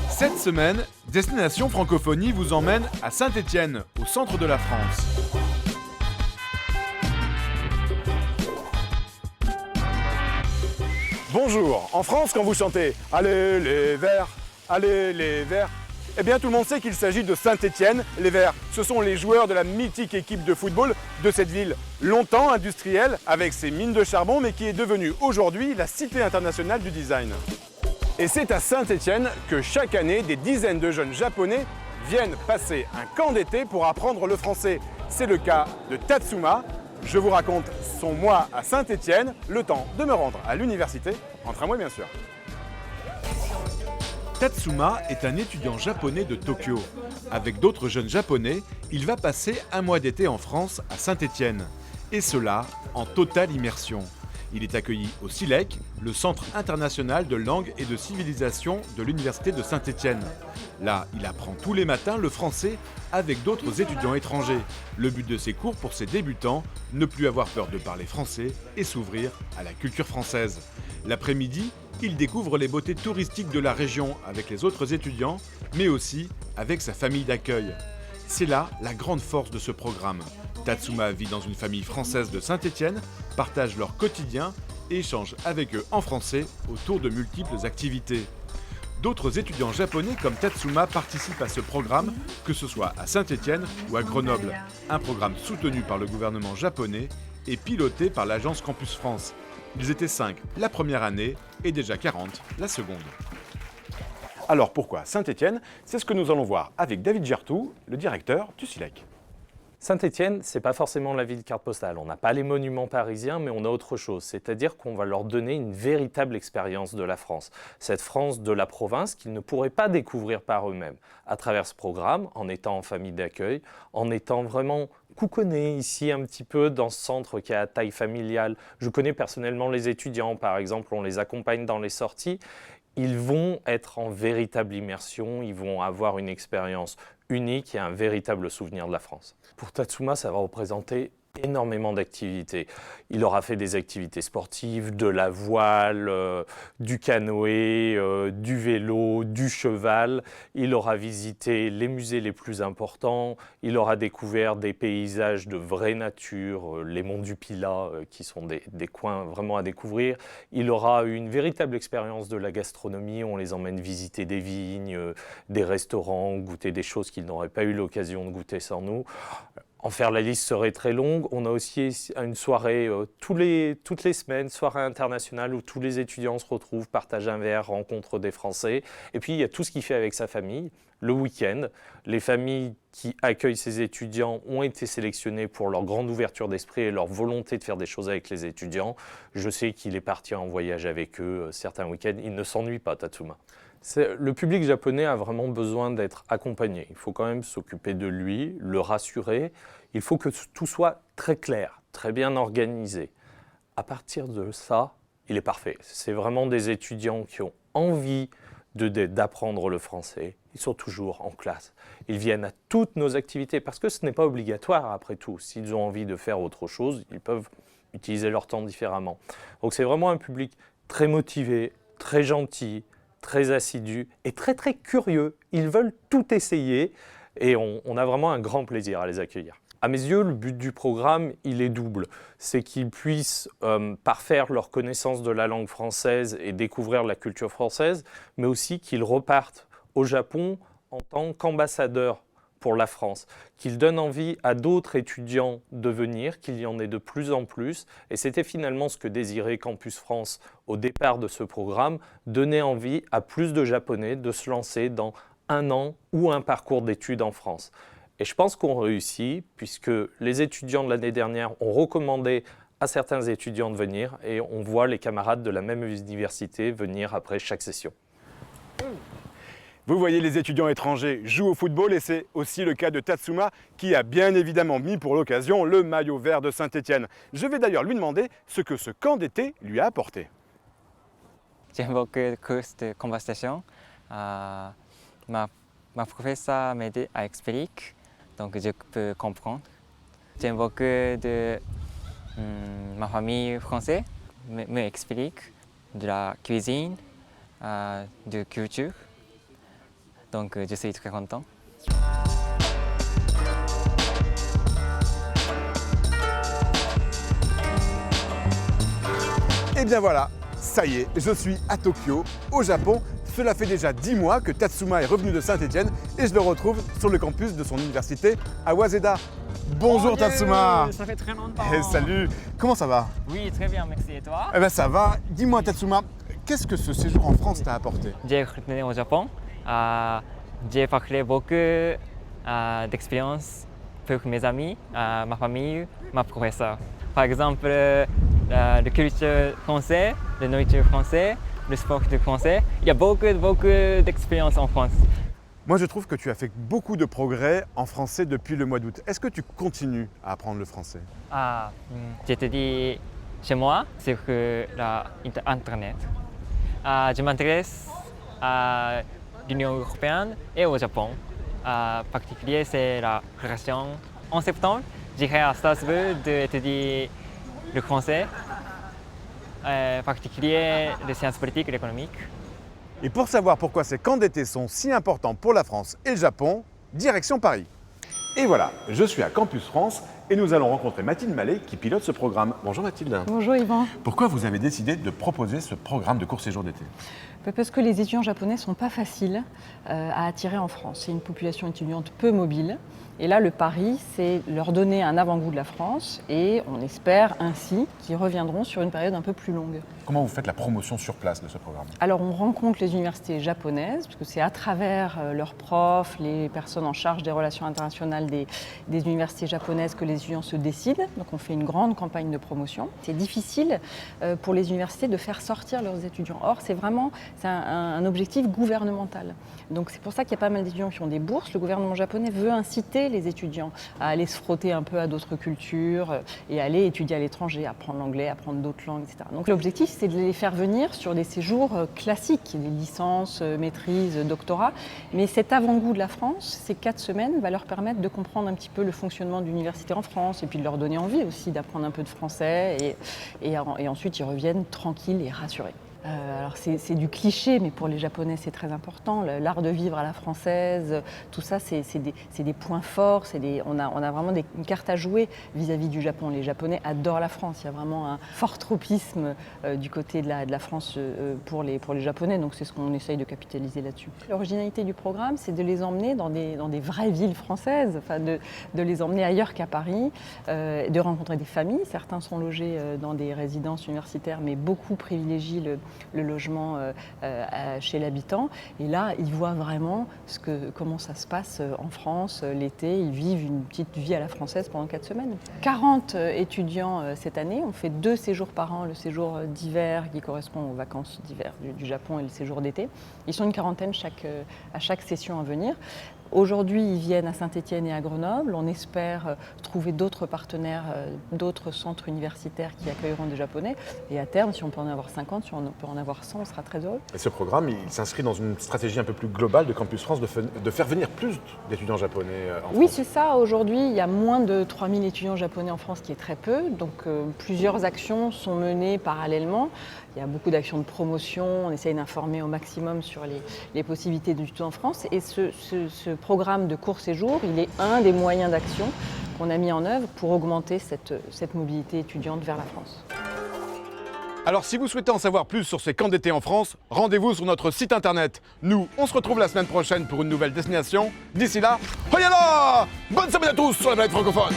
Cette semaine, Destination Francophonie vous emmène à Saint-Étienne, au centre de la France. Bonjour, en France quand vous chantez « Allez les Verts, allez les Verts », eh bien tout le monde sait qu'il s'agit de Saint-Étienne. Les Verts, ce sont les joueurs de la mythique équipe de football de cette ville longtemps industrielle avec ses mines de charbon mais qui est devenue aujourd'hui la cité internationale du design. Et c'est à Saint-Étienne que chaque année des dizaines de jeunes japonais viennent passer un camp d'été pour apprendre le français. C'est le cas de Tatsuma. Je vous raconte son mois à Saint-Étienne, le temps de me rendre à l'université, en tramway bien sûr. Tatsuma est un étudiant japonais de Tokyo. Avec d'autres jeunes japonais, il va passer un mois d'été en France à Saint-Étienne. Et cela en totale immersion. Il est accueilli au CILEC, le Centre international de langue et de civilisation de l'Université de Saint-Étienne. Là, il apprend tous les matins le français avec d'autres étudiants étrangers. Le but de ces cours pour ces débutants, ne plus avoir peur de parler français et s'ouvrir à la culture française. L'après-midi, il découvre les beautés touristiques de la région avec les autres étudiants, mais aussi avec sa famille d'accueil. C'est là la grande force de ce programme. Tatsuma vit dans une famille française de Saint-Étienne, partage leur quotidien et échange avec eux en français autour de multiples activités. D'autres étudiants japonais comme Tatsuma participent à ce programme, que ce soit à Saint-Étienne ou à Grenoble. Un programme soutenu par le gouvernement japonais et piloté par l'agence Campus France. Ils étaient 5 la première année et déjà 40 la seconde. Alors pourquoi Saint-Étienne? C'est ce que nous allons voir avec David Gertou, le directeur du CILEC. Saint-Étienne, ce n'est pas forcément la ville carte postale. On n'a pas les monuments parisiens, mais on a autre chose. C'est-à-dire qu'on va leur donner une véritable expérience de la France. Cette France de la province qu'ils ne pourraient pas découvrir par eux-mêmes. À travers ce programme, en étant en famille d'accueil, en étant vraiment couconnés ici un petit peu dans ce centre qui est à taille familiale. Je connais personnellement les étudiants, par exemple, on les accompagne dans les sorties. Ils vont être en véritable immersion, ils vont avoir une expérience unique et un véritable souvenir de la France. Pour Tatsuma, ça va représenter énormément d'activités. Il aura fait des activités sportives, de la voile, du canoë, du vélo, du cheval. Il aura visité les musées les plus importants. Il aura découvert des paysages de vraie nature, les monts du Pilat, qui sont des coins vraiment à découvrir. Il aura eu une véritable expérience de la gastronomie. On les emmène visiter des vignes, des restaurants, goûter des choses qu'ils n'auraient pas eu l'occasion de goûter sans nous. En faire la liste serait très longue. On a aussi une soirée toutes les semaines, soirée internationale où tous les étudiants se retrouvent, partagent un verre, rencontrent des Français. Et puis il y a tout ce qu'il fait avec sa famille. Le week-end, les familles qui accueillent ces étudiants ont été sélectionnées pour leur grande ouverture d'esprit et leur volonté de faire des choses avec les étudiants. Je sais qu'il est parti en voyage avec eux certains week-ends. Il ne s'ennuie pas, Tatsuma. Le public japonais a vraiment besoin d'être accompagné. Il faut quand même s'occuper de lui, le rassurer. Il faut que tout soit très clair, très bien organisé. À partir de ça, il est parfait. C'est vraiment des étudiants qui ont envie d'apprendre le français. Ils sont toujours en classe. Ils viennent à toutes nos activités parce que ce n'est pas obligatoire après tout. S'ils ont envie de faire autre chose, ils peuvent utiliser leur temps différemment. Donc c'est vraiment un public très motivé, très gentil, très assidus et très très curieux. Ils veulent tout essayer et on a vraiment un grand plaisir à les accueillir. À mes yeux, le but du programme, il est double. C'est qu'ils puissent parfaire leur connaissance de la langue française et découvrir la culture française, mais aussi qu'ils repartent au Japon en tant qu'ambassadeurs pour la France, qu'ils donnent envie à d'autres étudiants de venir, qu'il y en ait de plus en plus. Et c'était finalement ce que désirait Campus France au départ de ce programme, donner envie à plus de Japonais de se lancer dans un an ou un parcours d'études en France. Et je pense qu'on réussit, puisque les étudiants de l'année dernière ont recommandé à certains étudiants de venir, et on voit les camarades de la même université venir après chaque session. Vous voyez, les étudiants étrangers jouent au football et c'est aussi le cas de Tatsuma qui a bien évidemment mis pour l'occasion le maillot vert de Saint-Étienne. Je vais d'ailleurs lui demander ce que ce camp d'été lui a apporté. J'ai beaucoup de cours de conversation. Ma professeure m'aide à expliquer, donc je peux comprendre. J'aime beaucoup de ma famille française m'explique de la cuisine, de culture. Donc je suis très content. Et bien voilà, ça y est, je suis à Tokyo, au Japon. Cela fait déjà 10 mois que Tatsuma est revenu de Saint-Étienne et je le retrouve sur le campus de son université à Waseda. Bonjour Tatsuma. Ça fait très longtemps. Salut, comment ça va? Oui, très bien, merci. Et toi? Eh ben ça va. Dis-moi Tatsuma, qu'est-ce que ce séjour en France t'a apporté? J'ai retourné au Japon. J'ai parlé beaucoup d'expériences pour mes amis, ma famille, ma professeure. Par exemple, la culture française, la nourriture française, le sport français. Il y a beaucoup d'expériences en France. Moi je trouve que tu as fait beaucoup de progrès en français depuis le mois d'août. Est-ce que tu continues à apprendre le français? J'étudie chez moi sur Internet. Je m'intéresse à l'Union européenne et au Japon. En particulier, c'est la relation. En septembre, j'irai à Strasbourg d'étudier le français, en particulier les sciences politiques et économiques. Et pour savoir pourquoi ces camps d'été sont si importants pour la France et le Japon, direction Paris. Et voilà, je suis à Campus France et nous allons rencontrer Mathilde Mallet qui pilote ce programme. Bonjour Mathilde. Bonjour Yvan. Pourquoi vous avez décidé de proposer ce programme de court séjour d'été? Parce que les étudiants japonais ne sont pas faciles à attirer en France. C'est une population étudiante peu mobile. Et là, le pari, c'est leur donner un avant-goût de la France et on espère ainsi qu'ils reviendront sur une période un peu plus longue. Comment vous faites la promotion sur place de ce programme? Alors, on rencontre les universités japonaises, parce que c'est à travers leurs profs, les personnes en charge des relations internationales des universités japonaises que les étudiants se décident. Donc, on fait une grande campagne de promotion. C'est difficile pour les universités de faire sortir leurs étudiants. Or, c'est un objectif gouvernemental. Donc, c'est pour ça qu'il y a pas mal d'étudiants qui ont des bourses. Le gouvernement japonais veut inciter les étudiants à aller se frotter un peu à d'autres cultures et aller étudier à l'étranger, apprendre l'anglais, apprendre d'autres langues, etc. Donc l'objectif, c'est de les faire venir sur des séjours classiques, des licences, maîtrises, doctorats. Mais cet avant-goût de la France, ces 4 semaines, va leur permettre de comprendre un petit peu le fonctionnement de l'université en France et puis de leur donner envie aussi d'apprendre un peu de français et ensuite ils reviennent tranquilles et rassurés. Alors c'est du cliché, mais pour les Japonais c'est très important. L'art de vivre à la française, tout ça c'est des points forts. On a vraiment une carte à jouer vis-à-vis du Japon. Les Japonais adorent la France. Il y a vraiment un fort tropisme du côté de la France pour les Japonais. Donc c'est ce qu'on essaye de capitaliser là-dessus. L'originalité du programme, c'est de les emmener dans des vraies villes françaises, enfin de les emmener ailleurs qu'à Paris, de rencontrer des familles. Certains sont logés dans des résidences universitaires, mais beaucoup privilégient le logement chez l'habitant. Et là, ils voient vraiment comment ça se passe en France l'été. Ils vivent une petite vie à la française pendant 4 semaines. 40 étudiants cette année. On fait 2 séjours par an, le séjour d'hiver qui correspond aux vacances d'hiver du Japon et le séjour d'été. Ils sont une quarantaine à chaque session à venir. Aujourd'hui, ils viennent à Saint-Étienne et à Grenoble. On espère trouver d'autres partenaires, d'autres centres universitaires qui accueilleront des Japonais. Et à terme, si on peut en avoir 50, si on peut en avoir 100, on sera très heureux. Et ce programme, il s'inscrit dans une stratégie un peu plus globale de Campus France de faire venir plus d'étudiants japonais en France. Oui, c'est ça. Aujourd'hui, il y a moins de 3000 étudiants japonais en France, qui est très peu. Donc, plusieurs actions sont menées parallèlement. Il y a beaucoup d'actions de promotion. On essaye d'informer au maximum sur les possibilités d'études en France. Et ce programme de court séjour, il est un des moyens d'action qu'on a mis en œuvre pour augmenter cette mobilité étudiante vers la France. Alors si vous souhaitez en savoir plus sur ces camps d'été en France, rendez-vous sur notre site internet. Nous, on se retrouve la semaine prochaine pour une nouvelle destination. D'ici là, Hoyala! Bonne semaine à tous sur la planète francophone!